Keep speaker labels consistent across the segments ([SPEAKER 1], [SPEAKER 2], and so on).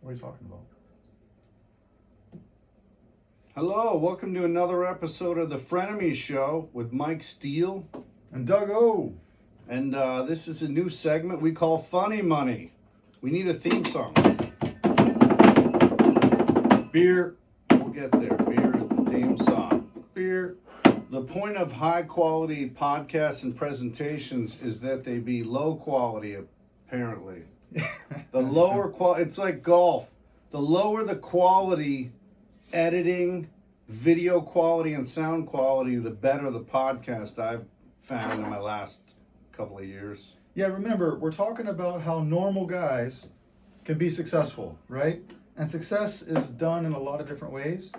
[SPEAKER 1] What are you talking about?
[SPEAKER 2] Hello, welcome to another episode of the Frenemies Show with Mike Steele.
[SPEAKER 1] And Doug O.
[SPEAKER 2] And this is a new segment we call Funny Money. We need a theme song.
[SPEAKER 1] Beer.
[SPEAKER 2] We'll get there. Beer is the theme song.
[SPEAKER 1] Beer.
[SPEAKER 2] The point of high quality podcasts and presentations is that they be low quality, apparently. The lower quality, it's like golf. The lower the quality, editing, video quality, and sound quality, the better the podcast I've found in my last couple of years.
[SPEAKER 1] Yeah, remember, we're talking about how normal guys can be successful, right? And success is done in a lot of different ways.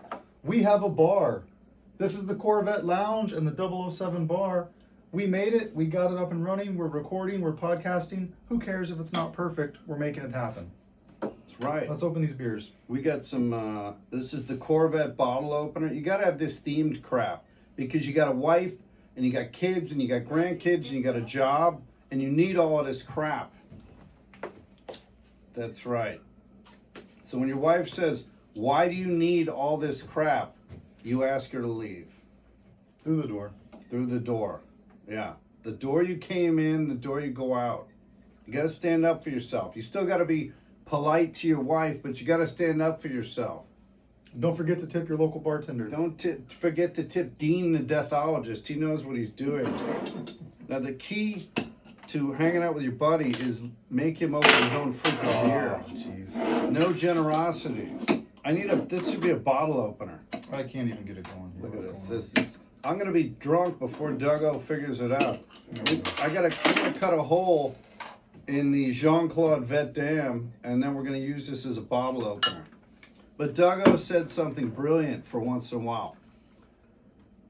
[SPEAKER 1] We have a bar. This is the Corvette Lounge and the 007 bar. We made it. We got it up and running. We're recording. We're podcasting. Who cares if it's not perfect? We're making it happen.
[SPEAKER 2] That's right.
[SPEAKER 1] Let's open these beers.
[SPEAKER 2] We got some, this is the Corvette bottle opener. You got to have this themed crap because you got a wife and you got kids and you got grandkids and you got a job and you need all of this crap. That's right. So when your wife says, why do you need all this crap? You ask her to leave.
[SPEAKER 1] Through the door.
[SPEAKER 2] Through the door. Yeah. The door you came in, the door you go out. You got to stand up for yourself. You still got to be polite to your wife, but you got to stand up for yourself.
[SPEAKER 1] Don't forget to tip your local bartender.
[SPEAKER 2] Don't forget to tip Dean, the deathologist. He knows what he's doing. Now, the key to hanging out with your buddy is make him open his own freaking beer.
[SPEAKER 1] Jeez.
[SPEAKER 2] No generosity. This should be a bottle opener.
[SPEAKER 1] I can't even get it going.
[SPEAKER 2] Look at this. I'm going to be drunk before Dougo figures it out. I'm gonna cut a hole in the Jean-Claude Vet Dam, and then we're going to use this as a bottle opener. But Dougo said something brilliant for once in a while.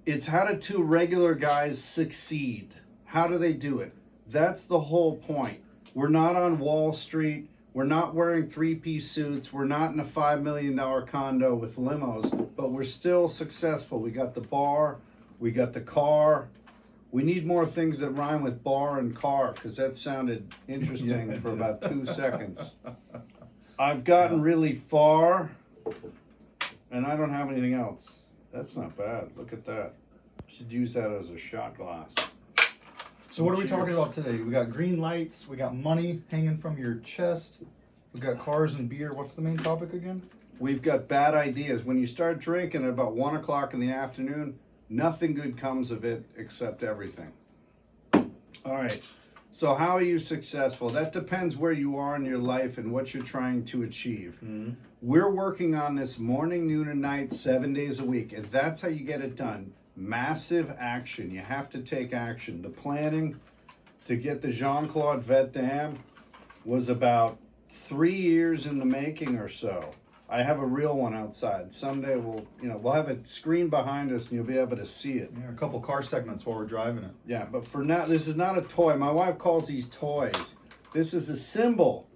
[SPEAKER 2] It's how do two regular guys succeed? How do they do it? That's the whole point. We're not on Wall Street. We're not wearing three-piece suits. We're not in a $5 million condo with limos, but we're still successful. We got the bar. We got the car. We need more things that rhyme with bar and car because that sounded interesting for about 2 seconds. I've gotten really far, and I don't have anything else. That's not bad. Look at that. Should use that as a shot glass.
[SPEAKER 1] So what are we talking about today? We got green lights. We got money hanging from your chest. We got cars and beer. What's the main topic again?
[SPEAKER 2] We've got bad ideas. When you start drinking at about 1 o'clock in the afternoon, nothing good comes of it except everything. All right. So how are you successful? That depends where you are in your life and what you're trying to achieve. Mm-hmm. We're working on this morning, noon, and night, 7 days a week. And that's how you get it done. Massive action. You have to take action. The planning to get the Jean-Claude Vet Dam was about 3 years in the making or so. I have a real one outside. Someday we'll have a screen behind us and you'll be able to see it.
[SPEAKER 1] Yeah, a couple car segments while we're driving it.
[SPEAKER 2] Yeah, but for now, this is not a toy. My wife calls these toys. This is a symbol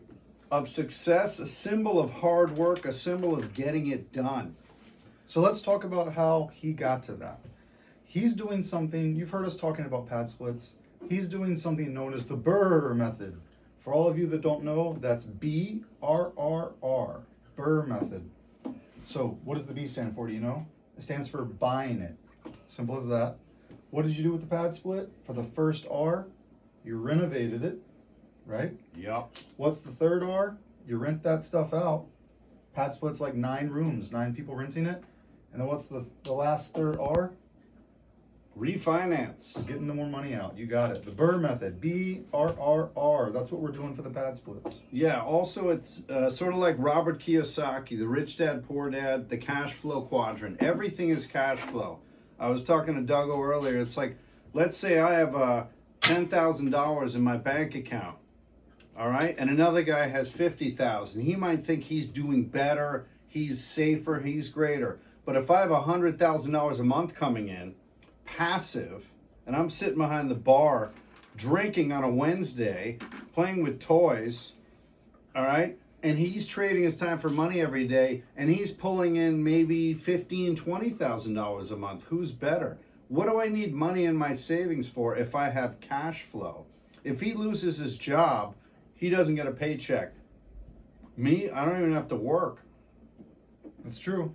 [SPEAKER 2] of success, a symbol of hard work, a symbol of getting it done.
[SPEAKER 1] So let's talk about how he got to that. He's doing something, you've heard us talking about pad splits. He's doing something known as the Burr method. For all of you that don't know, that's BRRR, Burr method. So what does the B stand for, do you know? It stands for buying it. Simple as that. What did you do with the pad split? For the first R, you renovated it, right?
[SPEAKER 2] Yup.
[SPEAKER 1] What's the third R? You rent that stuff out. Pad split's like 9 rooms, 9 people renting it. And then what's the last third R?
[SPEAKER 2] Refinance.
[SPEAKER 1] Getting the more money out. You got it. The Burr method. BRRR. That's what we're doing for the pad splits.
[SPEAKER 2] Yeah, also it's sort of like Robert Kiyosaki, the Rich Dad, Poor Dad, the cash flow quadrant. Everything is cash flow. I was talking to Dougo earlier. It's like, let's say I have $10,000 in my bank account. All right? And another guy has $50,000. He might think he's doing better, he's safer, he's greater. But if I have $100,000 a month coming in, passive, and I'm sitting behind the bar drinking on a Wednesday, playing with toys, all right? And he's trading his time for money every day, and he's pulling in maybe $15,000, $20,000 a month. Who's better? What do I need money in my savings for if I have cash flow? If he loses his job, he doesn't get a paycheck. Me, I don't even have to work.
[SPEAKER 1] That's true.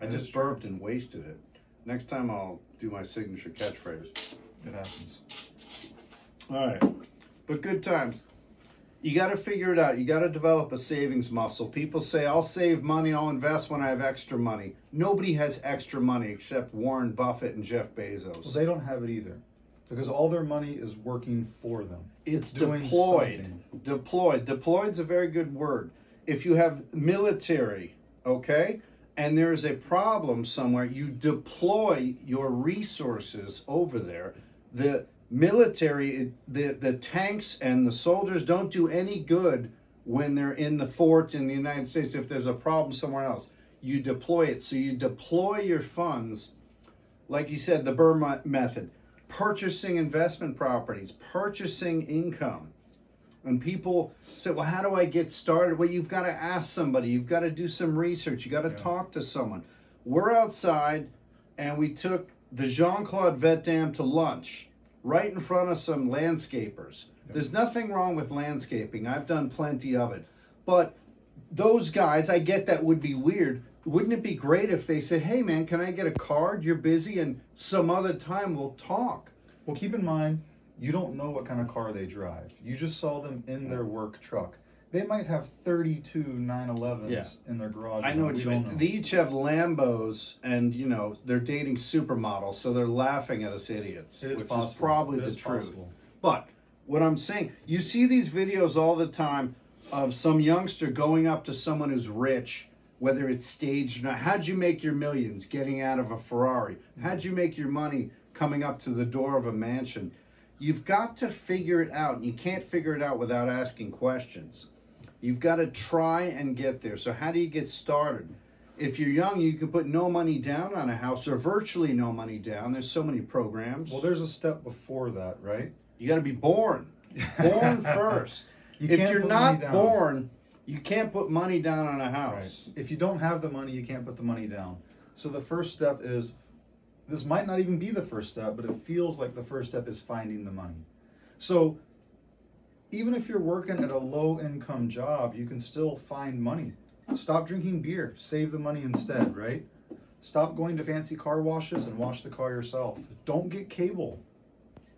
[SPEAKER 2] I just burped and wasted it. Next time I'll do my signature catchphrase.
[SPEAKER 1] It happens.
[SPEAKER 2] All right. But good times. You got to figure it out. You got to develop a savings muscle. People say, I'll save money, I'll invest when I have extra money. Nobody has extra money except Warren Buffett and Jeff Bezos.
[SPEAKER 1] Well, they don't have it either, because all their money is working for them.
[SPEAKER 2] It's
[SPEAKER 1] doing
[SPEAKER 2] deployed.
[SPEAKER 1] something.
[SPEAKER 2] Deployed. Deployed's a very good word. If you have military, okay, and there's a problem somewhere, you deploy your resources over there. The military, the tanks and the soldiers don't do any good when they're in the fort in the United States. If there's a problem somewhere else, you deploy it. So you deploy your funds, like you said, the Burr method, purchasing investment properties, purchasing income. And people say, well, how do I get started? Well, you've got to ask somebody. You've got to do some research. You got to talk to someone. We're outside, and we took the Jean-Claude Vet Dam to lunch right in front of some landscapers. There's nothing wrong with landscaping. I've done plenty of it. But those guys, I get that would be weird. Wouldn't it be great if they said, hey, man, can I get a card? You're busy, and some other time we'll talk.
[SPEAKER 1] Well, keep in mind, you don't know what kind of car they drive. You just saw them in their work truck. They might have 32 911s in their garage.
[SPEAKER 2] I know what you mean. They each have Lambos, and, you know, they're dating supermodels, so they're laughing at us idiots.
[SPEAKER 1] It is
[SPEAKER 2] which
[SPEAKER 1] possible.
[SPEAKER 2] is probably
[SPEAKER 1] It
[SPEAKER 2] the
[SPEAKER 1] is
[SPEAKER 2] truth.
[SPEAKER 1] possible.
[SPEAKER 2] But what I'm saying, you see these videos all the time of some youngster going up to someone who's rich, whether it's staged or not. How'd you make your millions getting out of a Ferrari? How'd you make your money coming up to the door of a mansion? You've got to figure it out. You can't figure it out without asking questions. You've got to try and get there. So how do you get started? If you're young, you can put no money down on a house, or virtually no money down. There's so many programs.
[SPEAKER 1] Well, there's a step before that, right?
[SPEAKER 2] You got to be born. Born first. If you're not born, you can't put money down on a house.
[SPEAKER 1] Right. If you don't have the money, you can't put the money down. So the first step is, this might not even be the first step, but it feels like the first step is finding the money. So even if you're working at a low income job, you can still find money. Stop drinking beer, save the money instead, right? Stop going to fancy car washes and wash the car yourself. Don't get cable,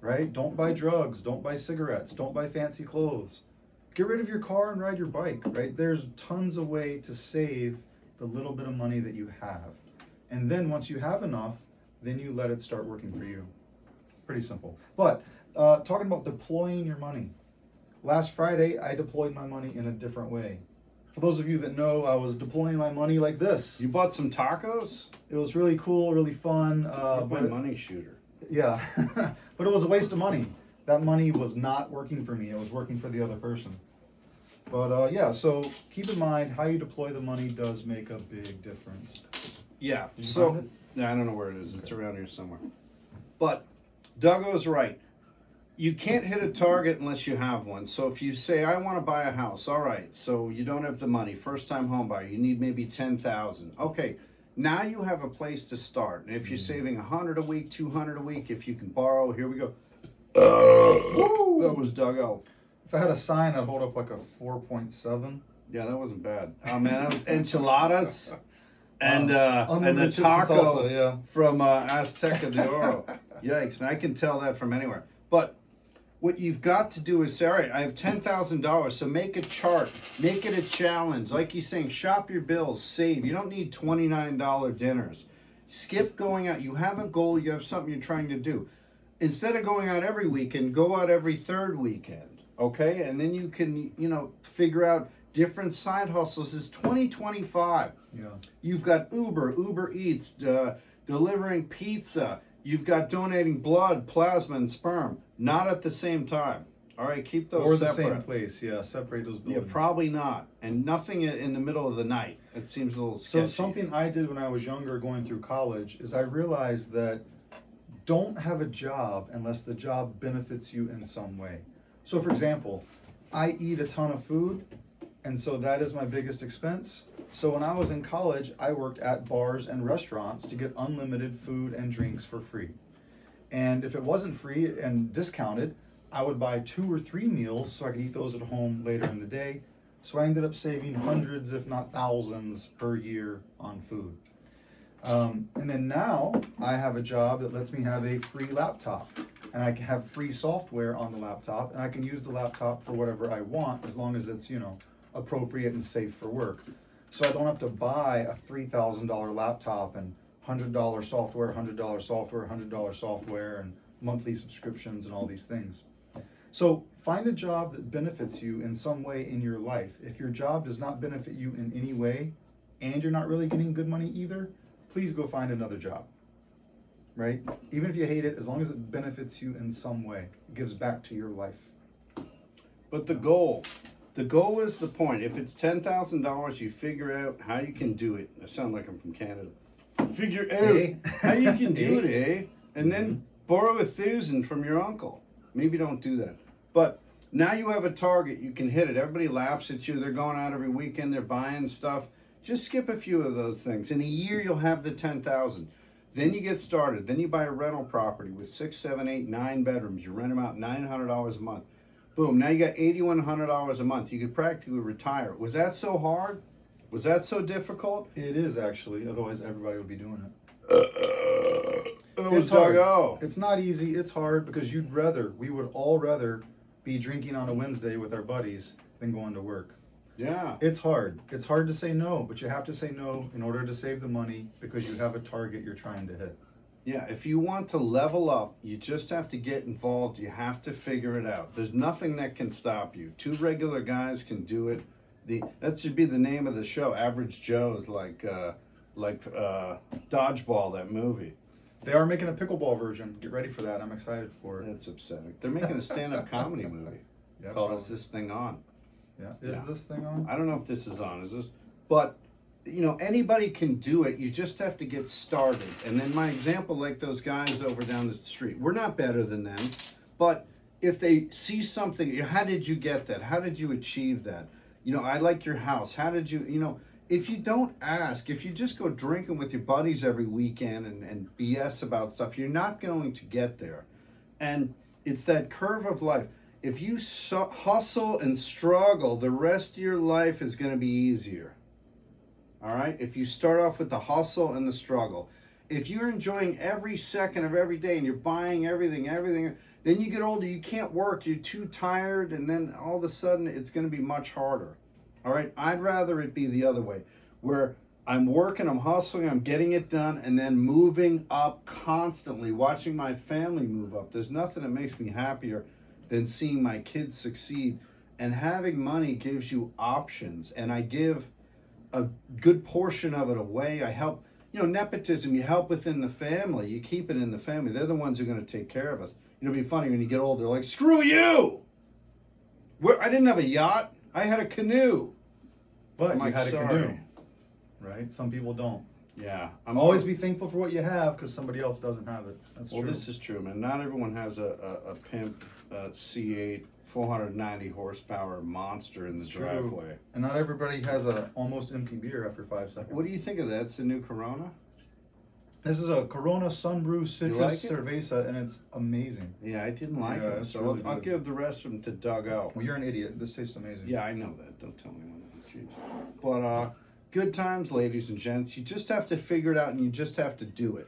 [SPEAKER 1] right? Don't buy drugs, don't buy cigarettes, don't buy fancy clothes. Get rid of your car and ride your bike, right? There's tons of way to save the little bit of money that you have. And then once you have enough, then you let it start working for you. Pretty simple. But talking about deploying your money. Last Friday, I deployed my money in a different way. For those of you that know, I was deploying my money like this.
[SPEAKER 2] You bought some tacos?
[SPEAKER 1] It was really cool, really fun.
[SPEAKER 2] My money shooter.
[SPEAKER 1] Yeah, but it was a waste of money. That money was not working for me. It was working for the other person. But yeah, so keep in mind how you deploy the money does make a big difference.
[SPEAKER 2] Yeah.
[SPEAKER 1] Did you
[SPEAKER 2] So
[SPEAKER 1] find it?
[SPEAKER 2] yeah, I don't know where it is. It's around here somewhere. But Duggo's right. You can't hit a target unless you have one. So if you say, I want to buy a house, all right, so you don't have the money, first time home buyer, you need maybe 10,000. Okay, now you have a place to start. And if you're saving 100 a week, 200 a week, if you can borrow, here we go. That was Duggo.
[SPEAKER 1] If I had a sign, I'd hold up like a 4.7.
[SPEAKER 2] Yeah, that wasn't bad. Oh man, that was enchiladas and the
[SPEAKER 1] Unlimited chips and
[SPEAKER 2] taco
[SPEAKER 1] salsa, yeah.
[SPEAKER 2] from Azteca de Oro. Yikes, man, I can tell that from anywhere. But what you've got to do is say, all right, I have $10,000, so make a chart, make it a challenge. Like he's saying, shop your bills, save. You don't need $29 dinners. Skip going out. You have a goal, you have something you're trying to do. Instead of going out every weekend, go out every third weekend, okay? And then you can, figure out different side hustles. It's 2025.
[SPEAKER 1] Yeah.
[SPEAKER 2] You've got Uber Eats, delivering pizza. You've got donating blood, plasma, and sperm. Not at the same time. All right, keep those
[SPEAKER 1] separate.
[SPEAKER 2] separate.
[SPEAKER 1] Or the same place, yeah. Separate those
[SPEAKER 2] Yeah,
[SPEAKER 1] buildings.
[SPEAKER 2] probably not. And nothing in the middle of the night. It seems a little sketchy.
[SPEAKER 1] So something I did when I was younger going through college is I realized that don't have a job unless the job benefits you in some way. So for example, I eat a ton of food, and so that is my biggest expense. So when I was in college, I worked at bars and restaurants to get unlimited food and drinks for free. And if it wasn't free and discounted, I would buy 2 or 3 meals so I could eat those at home later in the day. So I ended up saving hundreds, if not thousands, per year on food. And then now I have a job that lets me have a free laptop, and I can have free software on the laptop, and I can use the laptop for whatever I want as long as it's, appropriate and safe for work. So I don't have to buy a $3,000 laptop and $100 software, $100 software, $100 software, and monthly subscriptions and all these things. So find a job that benefits you in some way in your life. If your job does not benefit you in any way, and you're not really getting good money either, please go find another job, right? Even if you hate it, as long as it benefits you in some way, it gives back to your life.
[SPEAKER 2] But the goal is the point. If it's $10,000, you figure out how you can do it. I sound like I'm from Canada. Figure out how you can do it, eh? And then borrow $1,000 from your uncle. Maybe don't do that. But now you have a target. You can hit it. Everybody laughs at you. They're going out every weekend. They're buying stuff. Just skip a few of those things. In a year, you'll have the 10,000. Then you get started. Then you buy a rental property with 6, 7, 8, 9 bedrooms. You rent them out $900 a month. Boom. Now you got $8,100 a month. You could practically retire. Was that so hard? Was that so difficult?
[SPEAKER 1] It is actually. Otherwise, everybody would be doing it.
[SPEAKER 2] It's hard.
[SPEAKER 1] It's not easy. It's hard because we would all rather be drinking on a Wednesday with our buddies than going to work.
[SPEAKER 2] Yeah.
[SPEAKER 1] It's hard. It's hard to say no, but you have to say no in order to save the money because you have a target you're trying to hit.
[SPEAKER 2] Yeah, if you want to level up, you just have to get involved. You have to figure it out. There's nothing that can stop you. 2 regular guys can do it. That should be the name of the show. Average Joe's, like Dodgeball, that movie.
[SPEAKER 1] They are making a pickleball version. Get ready for that. I'm excited for it.
[SPEAKER 2] That's upsetting. They're making a stand-up comedy movie called "Is This Thing On?"
[SPEAKER 1] Yeah. Is this thing on?
[SPEAKER 2] I don't know if this is on. Is this? But anybody can do it. You just have to get started. And then my example, like those guys over down the street, we're not better than them, but if they see something, how did you get that? How did you achieve that? I like your house. How did you, if you don't ask, if you just go drinking with your buddies every weekend and BS about stuff, you're not going to get there. And it's that curve of life. If you hustle and struggle, the rest of your life is going to be easier. All right? If you start off with the hustle and the struggle. If you're enjoying every second of every day and you're buying everything, then you get older, you can't work, you're too tired, and then all of a sudden it's going to be much harder. All right? I'd rather it be the other way, where I'm working, I'm hustling, I'm getting it done, and then moving up constantly, watching my family move up. There's nothing that makes me happier than seeing my kids succeed. And having money gives you options, and I give a good portion of it away. I help, nepotism, you help within the family, you keep it in the family. They're the ones who are going to take care of us. It'll be funny when you get older, like, screw you! I didn't have a yacht, I had a canoe.
[SPEAKER 1] But you had a canoe, right? Some people don't.
[SPEAKER 2] Yeah.
[SPEAKER 1] Always be thankful for what you have because somebody else doesn't have it. That's true.
[SPEAKER 2] Well, this is true, man. Not everyone has a pimp C8 490 horsepower monster in the driveway.
[SPEAKER 1] And not everybody has a almost empty beer after 5 seconds.
[SPEAKER 2] What do you think of that? It's the new Corona?
[SPEAKER 1] This is a Corona Sunbrew Citrus
[SPEAKER 2] like it?
[SPEAKER 1] Cerveza, and it's amazing.
[SPEAKER 2] Yeah, I didn't like it.
[SPEAKER 1] It's
[SPEAKER 2] So
[SPEAKER 1] really
[SPEAKER 2] I'll
[SPEAKER 1] good.
[SPEAKER 2] give the rest of them to Doug O.
[SPEAKER 1] Well, you're an idiot. This tastes amazing.
[SPEAKER 2] Yeah, I know that. Don't tell me when. Jeez. But good times, ladies and gents. You just have to figure it out, and you just have to do it.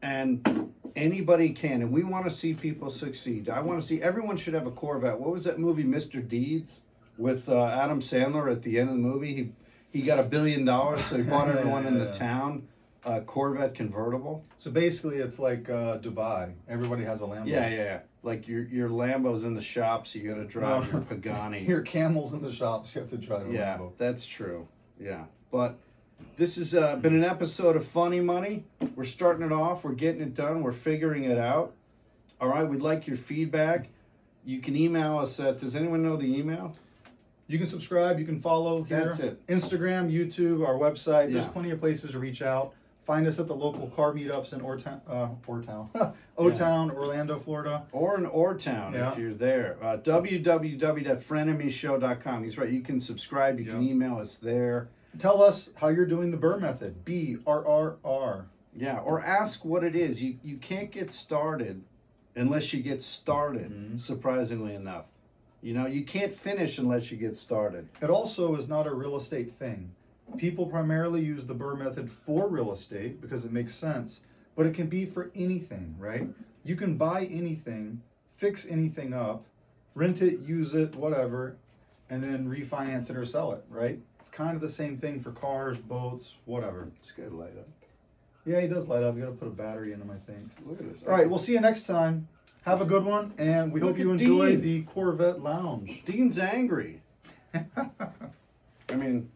[SPEAKER 2] And anybody can. And we want to see people succeed. I want to see everyone should have a Corvette. What was that movie, Mr. Deeds, with Adam Sandler at the end of the movie? He got $1 billion, so he bought everyone in the town a Corvette convertible.
[SPEAKER 1] So basically, it's like Dubai. Everybody has a Lambo.
[SPEAKER 2] Yeah. Like your Lambo's in the shop, so you got to drive your Pagani.
[SPEAKER 1] Your Camel's in the shops. You have to drive a
[SPEAKER 2] Yeah,
[SPEAKER 1] Lambo.
[SPEAKER 2] that's true. Yeah, but this has been an episode of Funny Money. We're starting it off. We're getting it done. We're figuring it out. All right, we'd like your feedback. You can email us at, does anyone know the email?
[SPEAKER 1] You can subscribe. You can follow here.
[SPEAKER 2] That's it.
[SPEAKER 1] Instagram, YouTube, our website. There's
[SPEAKER 2] Yeah.
[SPEAKER 1] plenty of places to reach out. Find us at the local car meetups in O-Town, Orlando, Florida.
[SPEAKER 2] Or in Ortown
[SPEAKER 1] Yeah.
[SPEAKER 2] if you're there. www.frenemyshow.com. He's right. You can subscribe. You can email us there.
[SPEAKER 1] Tell us how you're doing the Burr method. BRRR.
[SPEAKER 2] Yeah, or ask what it is. You can't get started unless you get started, surprisingly enough. You know, you can't finish unless you get started.
[SPEAKER 1] It also is not a real estate thing. People primarily use the Burr method for real estate because it makes sense, but it can be for anything, right? You can buy anything, fix anything up, rent it, use it, whatever, and then refinance it or sell it, right? It's kind of the same thing for cars, boats, whatever.
[SPEAKER 2] It's good light up.
[SPEAKER 1] Yeah, he does light up. You gotta put a battery in him, I think.
[SPEAKER 2] Look at this.
[SPEAKER 1] All right, we'll see you next time. Have a good one, and we
[SPEAKER 2] Look
[SPEAKER 1] hope you
[SPEAKER 2] at
[SPEAKER 1] enjoy
[SPEAKER 2] Dean.
[SPEAKER 1] the Corvette Lounge.
[SPEAKER 2] Dean's angry. I mean,